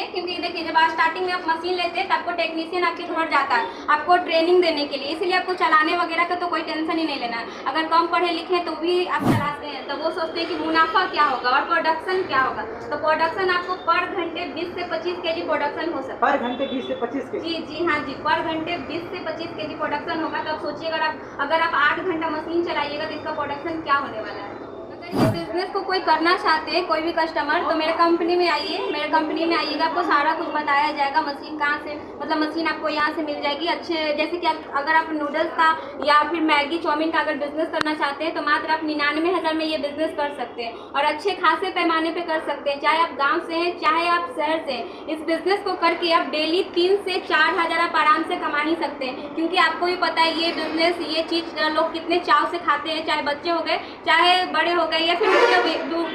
क्योंकि देखिए जब आप स्टार्टिंग में आप मशीन लेते हैं तो आपको टेक्नीशियन आपके घर जाता है आपको ट्रेनिंग देने के लिए, इसलिए आपको चलाने वगैरह का तो कोई टेंशन ही नहीं लेना है। अगर कम पढ़े लिखे तो भी आप चलाते हैं तो वो सोचते हैं कि मुनाफा क्या होगा और प्रोडक्शन क्या होगा। तो प्रोडक्शन आपको पर घंटे 20 से 25 kg प्रोडक्शन हो सकता है। पर घंटे 20 से 25 kg? जी हाँ जी, पर घंटे 20 से 25 kg प्रोडक्शन होगा। तो आप सोचिए अगर आप 8 घंटा मशीन चलाइएगा तो इसका प्रोडक्शन क्या होने वाला है। अगर ये बिजनेस को कोई करना चाहते हैं कोई भी कस्टमर तो मेरे कंपनी में आइए, मेरे कंपनी में आइएगा आपको सारा कुछ बताया जाएगा। मशीन कहाँ से मतलब मशीन आपको यहाँ से मिल जाएगी अच्छे, जैसे कि अगर आप नूडल्स का या फिर मैगी चाउमीन का अगर बिजनेस करना चाहते हैं तो मात्र आप 99,000 में ये बिजनेस कर सकते हैं और अच्छे खासे पैमाने पे कर सकते हैं। चाहे आप गाँव से हैं चाहे आप शहर से हैं, इस बिजनेस को करके आप डेली 3 से 4 हज़ार आप आराम से कमा ही सकते हैं। क्योंकि आपको भी पता है ये बिजनेस ये चीज़ लोग कितने चाव से खाते हैं, चाहे बच्चे हो गए चाहे बड़े हो गए या फिर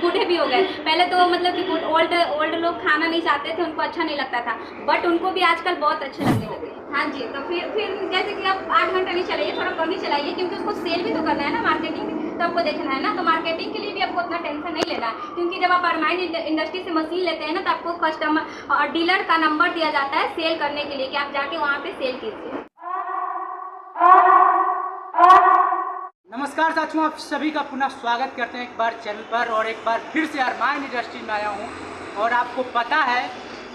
बूढ़े भी हो गए। पहले तो मतलब कि ओल्ड लोग खाना नहीं चाहते थे, उनको अच्छा नहीं लगता था, बट उनको भी आजकल बहुत अच्छे लगने लगे। हाँ जी, तो फिर जैसे कि आप 8 घंटा नहीं चलाइए, थोड़ा कम ही चलाइए क्योंकि उसको सेल भी तो करना है ना, मार्केटिंग तो आपको देखना है ना। तो मार्केटिंग के लिए भी आपको उतना टेंशन नहीं लेना, क्योंकि जब आप अरमाइन इंडस्ट्री से मशीन लेते हैं ना तो आपको कस्टमर और डीलर का नंबर दिया जाता है सेल करने के लिए कि आप जाके वहाँ पे सेल कीजिए। नमस्कार साथियों, आप सभी का पुनः स्वागत करते हैं एक बार चैनल पर और एक बार फिर से अरमाइन इंडस्ट्री में आया हूँ। और आपको पता है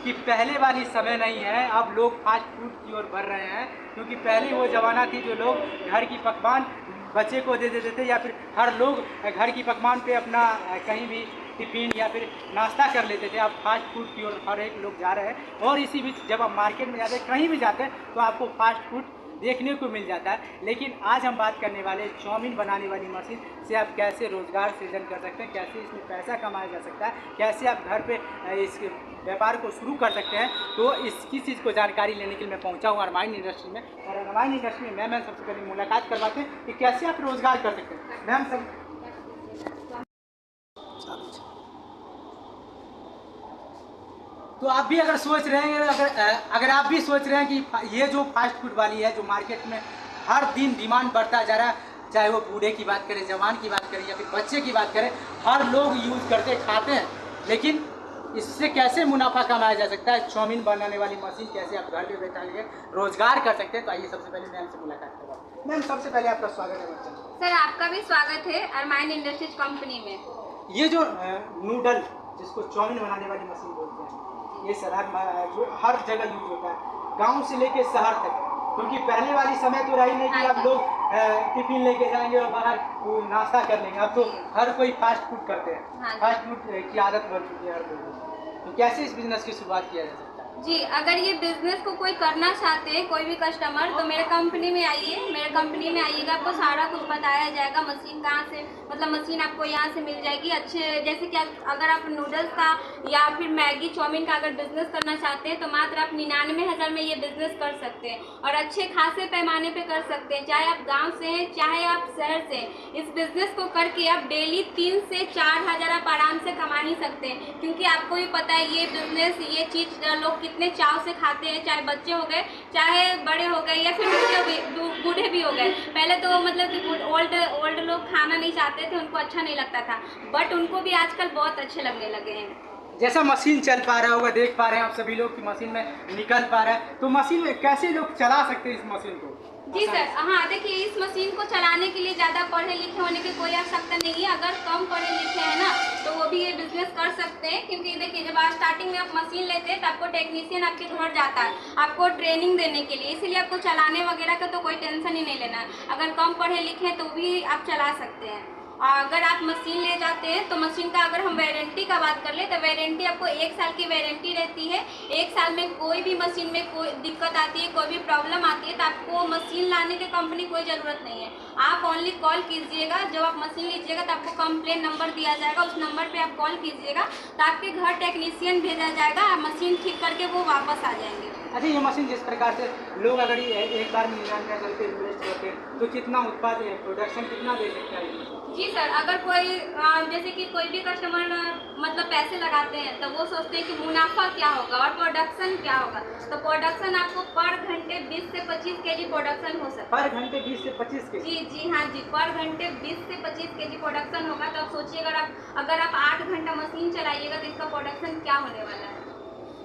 कि पहले वाली समय नहीं है, अब लोग फास्ट फूड की ओर बढ़ रहे हैं। क्योंकि पहले वो ज़माना थी जो लोग घर की पकवान बच्चे को दे देते थे या फिर हर लोग घर की पकवान पे अपना कहीं भी टिफिन या फिर नाश्ता कर लेते थे। अब फास्ट फूड की ओर हर एक लोग जा रहे हैं। और इसी बीच जब आप मार्केट में जाते हैं कहीं भी जाते हैं तो आपको फास्ट फूड देखने को मिल जाता है। लेकिन आज हम बात करने वाले चाउमीन बनाने वाली मशीन से आप कैसे रोज़गार सृजन कर सकते हैं, कैसे इसमें पैसा कमाया जा सकता है, कैसे आप घर पे इस व्यापार को शुरू कर सकते हैं। तो इसकी चीज़ को जानकारी लेने के लिए मैं पहुंचा हूँ अरमाइन इंडस्ट्री में। और अरमाइन इंडस्ट्री में मैम सबसे पहले मुलाकात करवाते हैं कि कैसे आप रोज़गार कर सकते हैं। मैम सब तो आप भी अगर सोच रहे हैं अगर आप भी सोच रहे हैं कि ये जो फास्ट फूड वाली है जो मार्केट में हर दिन डिमांड बढ़ता जा रहा है, चाहे वो बूढ़े की बात करें, जवान की बात करें या फिर बच्चे की बात करें, हर लोग यूज़ करते खाते हैं। लेकिन इससे कैसे मुनाफा कमाया जा सकता है, चाउमीन बनाने वाली मशीन कैसे आप घर पे बैठा के रोज़गार कर सकते हैं, तो आइए सबसे पहले मैम से मुलाकात करवाएं। मैम सबसे पहले आपका स्वागत है बच्चा। सर आपका भी स्वागत है अरमाइन इंडस्ट्रीज कंपनी में। ये जो नूडल जिसको चाउमीन बनाने वाली मशीन बोलते हैं, ये सलाद जो हर जगह यूज होता है, गांव से लेके शहर तक। क्योंकि पहले वाली समय तो रही नहीं कि अब लोग टिफिन लेके जाएंगे और बाहर नाश्ता कर लेंगे। अब तो हर कोई फास्ट फूड करते हैं, फास्ट फूड की आदत बन चुकी है हर कोई। तो कैसे इस बिजनेस की शुरुआत किया जा सकता है? जी, अगर ये बिजनेस को कोई करना चाहते हैं कोई भी कस्टमर तो मेरे कंपनी में आइए, मेरे कंपनी में आइएगा आपको सारा कुछ बताया जाएगा। मशीन कहाँ से मतलब मशीन आपको यहाँ से मिल जाएगी अच्छे, जैसे कि अगर आप नूडल्स का या फिर मैगी चाउमीन का अगर बिजनेस करना चाहते हैं तो मात्र आप 99,000 में ये बिजनेस कर सकते हैं और अच्छे खासे पैमाने पे कर सकते हैं। चाहे आप गाँव से हैं चाहे आप शहर से हैं, इस बिजनेस को करके आप डेली 3 से 4 हज़ार आप आराम से कमा ही सकते हैं। क्योंकि आपको भी पता है ये बिजनेस ये चीज़ लोग कितने चाव से खाते हैं, चाहे बच्चे हो गए चाहे बड़े हो गए या फिर बूढ़े भी हो गए। पहले तो मतलब कि ओल्ड लोग खाना नहीं चाहते थे, उनको अच्छा नहीं लगता था, बट उनको भी आजकल बहुत अच्छे लगने लगे हैं। जैसा मशीन चल पा रहा होगा, देख पा रहे हैं आप सभी लोग की मशीन में निकल पा रहा है, तो मशीन में कैसे लोग चला सकते हैं इस मशीन को? जी सर, हाँ देखिए इस मशीन को चलाने के लिए ज़्यादा पढ़े लिखे होने की कोई आवश्यकता नहीं है। अगर कम पढ़े लिखे हैं ना तो वो भी ये बिजनेस कर सकते हैं। क्योंकि देखिए जब आप स्टार्टिंग में आप मशीन लेते हैं तो आपको टेक्नीशियन आपके घर जाता है आपको ट्रेनिंग देने के लिए, इसलिए आपको चलाने वगैरह का तो कोई टेंशन ही नहीं लेना है। अगर कम पढ़े लिखे हैं तो भी आप चला सकते हैं। अगर आप मशीन ले जाते हैं तो मशीन का अगर हम वारंटी का बात कर ले तो वारंटी आपको 1 साल की वारंटी रहती है। 1 साल में कोई भी मशीन में कोई दिक्कत आती है, कोई भी प्रॉब्लम आती है तो आपको मशीन लाने की कंपनी कोई ज़रूरत नहीं है। आप ओनली कॉल कीजिएगा, जब आप मशीन लीजिएगा तो आपको कंप्लेन नंबर दिया जाएगा, उस नंबर पे आप कॉल कीजिएगा तो आपके घर टेक्नीशियन भेजा जाएगा, मशीन ठीक करके वो वापस आ जाएंगे। अच्छा, ये मशीन जिस प्रकार से लोग अगर एक बार में करके इन्वेस्ट करते हैं तो कितना उत्पाद प्रोडक्शन कितना दे सकता है? जी सर, अगर कोई जैसे कि कोई भी कस्टमर मतलब पैसे लगाते हैं तो वो सोचते हैं कि मुनाफा क्या होगा और प्रोडक्शन क्या होगा। तो प्रोडक्शन आपको पर घंटे 20 से 25 kg प्रोडक्शन हो सकता है। पर घंटे 20 से 25 kg? जी हाँ जी, पर घंटे 20 से 25 kg प्रोडक्शन होगा। तो आप सोचिए अगर आप 8 घंटा मशीन चलाइएगा तो इसका प्रोडक्शन क्या होने वाला है।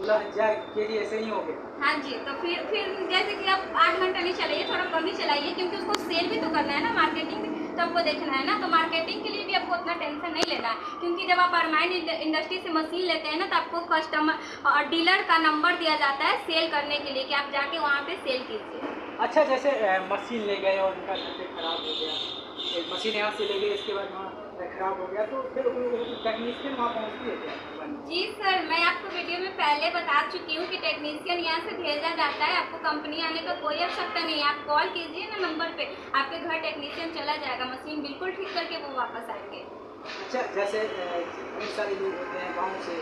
16,000 kg ऐसे ही हो गए। हाँ जी, तो फिर जैसे कि आप 8 घंटा नहीं चलाइए, थोड़ा कम ही चलाइए, क्योंकि उसको सेल भी तो करना है ना, मार्केटिंग भी तो आपको देखना है ना। तो मार्केटिंग के लिए भी आपको उतना टेंशन नहीं लेना है, क्योंकि जब आप अरमाइन इंडस्ट्री से मशीन लेते हैं ना, तो आपको कस्टमर और डीलर का नंबर दिया जाता है सेल करने के लिए, कि आप जाके वहाँ पे सेल कीजिए। अच्छा, जैसे मशीन ले गए और उनका सबसे खराब हो गया, एक मशीन यहाँ से ले गए, इसके बाद वहाँ खराब हो गया, तो फिर टेक्नीशियन वहाँ पहुँचती है क्या? जी सर, मैं आपको वीडियो में पहले बता चुकी हूँ कि टेक्नीशियन यहाँ से भेजा जाता है, आपको कंपनी आने का कोई आवश्यकता नहीं है। आप कॉल कीजिए ना नंबर पे, आपके घर टेक्नीशियन चला जाएगा, मशीन बिल्कुल ठीक करके वो वापस आएंगे। अच्छा, जैसे बहुत सारे लोग होते हैं गाँव से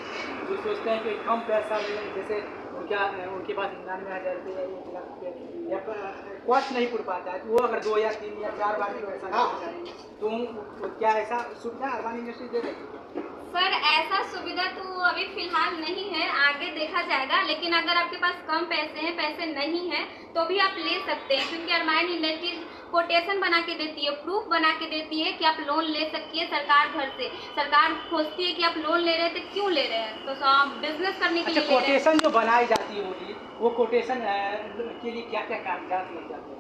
जो सोचते हैं कि कम पैसा में, जैसे उनके पास 99,000 रुपये या 1 लाख रुपये या कॉस्ट नहीं पड़ पाता है, तो वो अगर 2 या 3 या 4 बार में पैसा लेना चाहिए, तो क्या ऐसा सुविधा अरमाइन इंडस्ट्री दे रही है? सर, ऐसा सुविधा तो अभी फिलहाल नहीं है, आगे देखा जाएगा। लेकिन अगर आपके पास कम पैसे हैं, पैसे नहीं हैं, तो भी आप ले सकते हैं, क्योंकि अरमाइन इंडस्ट्री कोटेशन बना के देती है, प्रूफ बना के देती है कि आप लोन ले सकती है सरकार घर से। सरकार खोजती है कि आप लोन ले रहे हैं, तो क्यों ले रहे हैं, तो आप बिजनेस करने के लिए ले रहे हैं। कोटेशन जो बनाई जाती होगी, वो कोटेशन के लिए क्या क्या कागजात लग जाते हैं?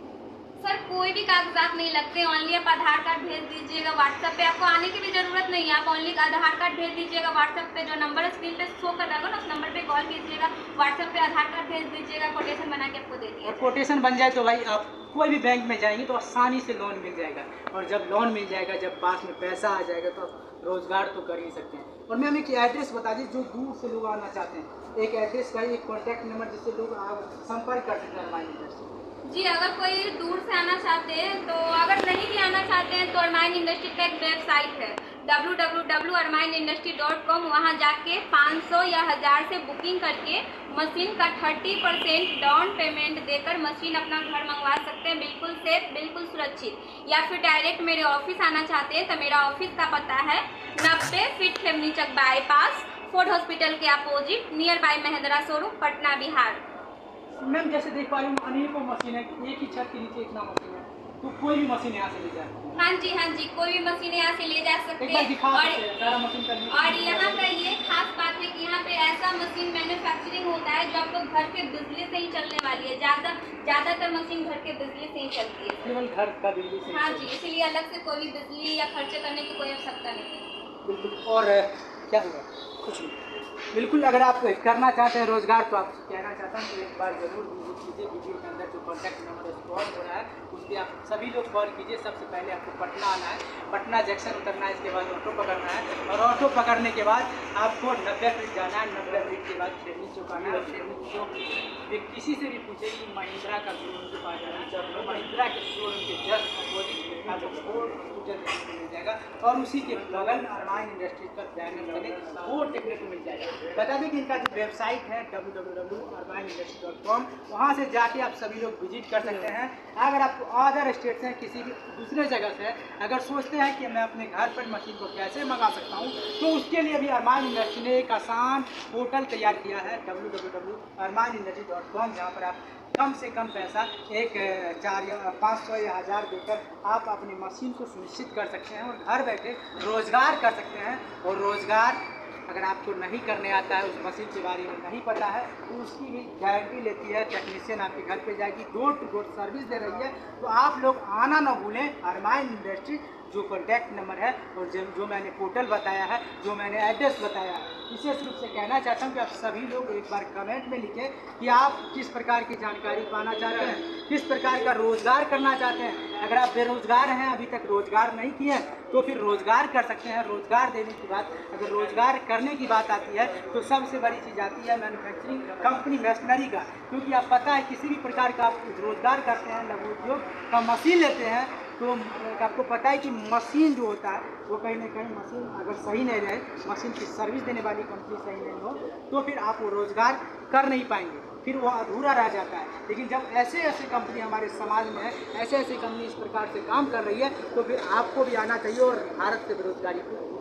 सर, कोई भी कागजात नहीं लगते, ओनली आप आधार कार्ड भेज दीजिएगा व्हाट्सएप पे, आपको आने की भी जरूरत नहीं है, आप ओनली आधार कार्ड भेज दीजिएगा व्हाट्सएप पे, जो नंबर स्क्रीन पे शो कर रहा होगा ना, उस नंबर पे कॉल कीजिएगा, व्हाट्सएप पे आधार कार्ड भेज दीजिएगा, कोटेशन बना के आपको दे दिया। और कोटेशन बन जाए तो भाई आप कोई भी बैंक में जाएंगे तो आसानी से लोन मिल जाएगा, और जब लोन मिल जाएगा, जब पास में पैसा आ जाएगा, तो आप रोजगार तो कर ही सकते हैं। और मैं एक एड्रेस बता दी, जो दूर से लोग आना चाहते हैं, एक एड्रेस का एक कॉन्टैक्ट नंबर जिससे लोग संपर्क कर सकते हैं अरमाइन इंडस्ट्री। जी, अगर कोई दूर से आना चाहते हैं, तो अगर नहीं भी आना चाहते हैं, तो अरमाइन इंडस्ट्री का एक वेबसाइट है www.armainindustry.com, वहाँ जाके 500 या 1000 से बुकिंग करके मशीन का 30% डाउन पेमेंट देकर मशीन अपना घर मंगवा सकते हैं, बिल्कुल सेफ, बिल्कुल सुरक्षित। या फिर डायरेक्ट मेरे ऑफिस आना चाहते हैं, तो मेरा ऑफिस का पता है 90 फीट खेमनी चक बाईपास, फोर्ड हॉस्पिटल के opposite, near by Mahindra showroom, Patna, Bihar. Ma'am, जैसे देख पा रही हूँ अनेकों मशीन है, एक ही छत के नीचे इतना मशीन है, तो कोई भी मशीन यहाँ से ले जाए। हाँ जी, कोई भी मशीन यहाँ से ले जा सकते हैं। सारा मशीन का और यहाँ का ये खास बात है कि यहाँ पे ऐसा मशीन मैन्युफैक्चरिंग होता है जो आपको घर के बिजली से ही चलने वाली है। ज़्यादातर मशीन घर के बिजली से ही चलती है, केवल घर का बिजली से। हाँ जी, इसलिए अलग से कोई भी बिजली या खर्चे करने की कोई आवश्यकता नहीं है। बिल्कुल। और क्या होगा? कुछ नहीं। बिल्कुल, अगर आप करना चाहते हैं रोजगार, तो आप कहना चाहता हूँ कि एक बार जरूर विजिट कीजिए। वीडियो के अंदर जो कॉन्टैक्ट नंबर स्क्रॉल हो रहा है, उस पर आप सभी लोग कॉल कीजिए। सबसे पहले आपको पटना आना है, पटना जंक्शन उतरना है, इसके बाद ऑटो पकड़ना है, और ऑटो पकड़ने के बाद आपको 90 फीट जाना है। 90 फीट के बाद खेमनी चौक आना है। खेमनी चौक किसी से भी पूछे कि महिंद्रा का शोरूम के पास जाना है, जब महिंद्रा के शोरूम के जस्ट अपोजिट आपको फोर्ड हॉस्पिटल मिल जाएगा, और उसी के बगल में अरमाइन इंडस्ट्री का बैनर लगे, वो देखने को मिल जाएगा। बता दें कि इनका जो वेबसाइट है www.armainindustry.com, वहाँ से जाके आप सभी लोग विजिट कर सकते हैं। अगर आपको अदर स्टेट से, किसी भी दूसरे जगह से अगर सोचते हैं कि मैं अपने घर पर मशीन को कैसे मंगा सकता हूँ, तो उसके लिए भी अरमाइन इंडस्ट्री ने एक आसान पोर्टल तैयार किया है www.armainindustry.com, जहाँ पर आप कम से कम पैसा 400 या 500 या 1000 देकर आप अपनी मशीन को सुनिश्चित कर सकते हैं और घर बैठे रोज़गार कर सकते हैं। और रोज़गार अगर आपको नहीं करने आता है, उस मशीन के बारे में नहीं पता है, तो उसकी भी गारंटी लेती है। टेक्नीशियन आपके घर पे जाएगी, डोर टू डोर सर्विस दे रही है। तो आप लोग आना ना भूलें। अरमाइन इंडस्ट्री जो कॉन्टैक्ट नंबर है और जो मैंने पोर्टल बताया है, जो मैंने एड्रेस बताया है, विशेष रूप से कहना चाहता हूं कि आप सभी लोग एक बार कमेंट में लिखें कि आप किस प्रकार की जानकारी पाना चाहते हैं, किस प्रकार का रोज़गार करना चाहते हैं। अगर आप बेरोज़गार हैं, अभी तक रोज़गार नहीं किए हैं, तो फिर रोज़गार कर सकते हैं। रोज़गार देने की बात, अगर रोज़गार करने की बात आती है, तो सबसे बड़ी चीज़ आती है मैन्युफैक्चरिंग कंपनी मशीनरी का। क्योंकि आप पता है किसी भी प्रकार का आप रोज़गार करते हैं, लघु उद्योग का मशीन लेते हैं, तो आपको पता है कि मशीन जो होता है वो कहीं ना कहीं मशीन अगर सही नहीं रहे, मशीन की सर्विस देने वाली कंपनी सही नहीं हो, तो फिर आप वो रोज़गार कर नहीं पाएंगे, फिर वो अधूरा रह जाता है। लेकिन जब ऐसे ऐसे कंपनी हमारे समाज में है, ऐसे ऐसे कंपनी इस प्रकार से काम कर रही है, तो फिर आपको भी आना चाहिए और भारत से बेरोजगारी को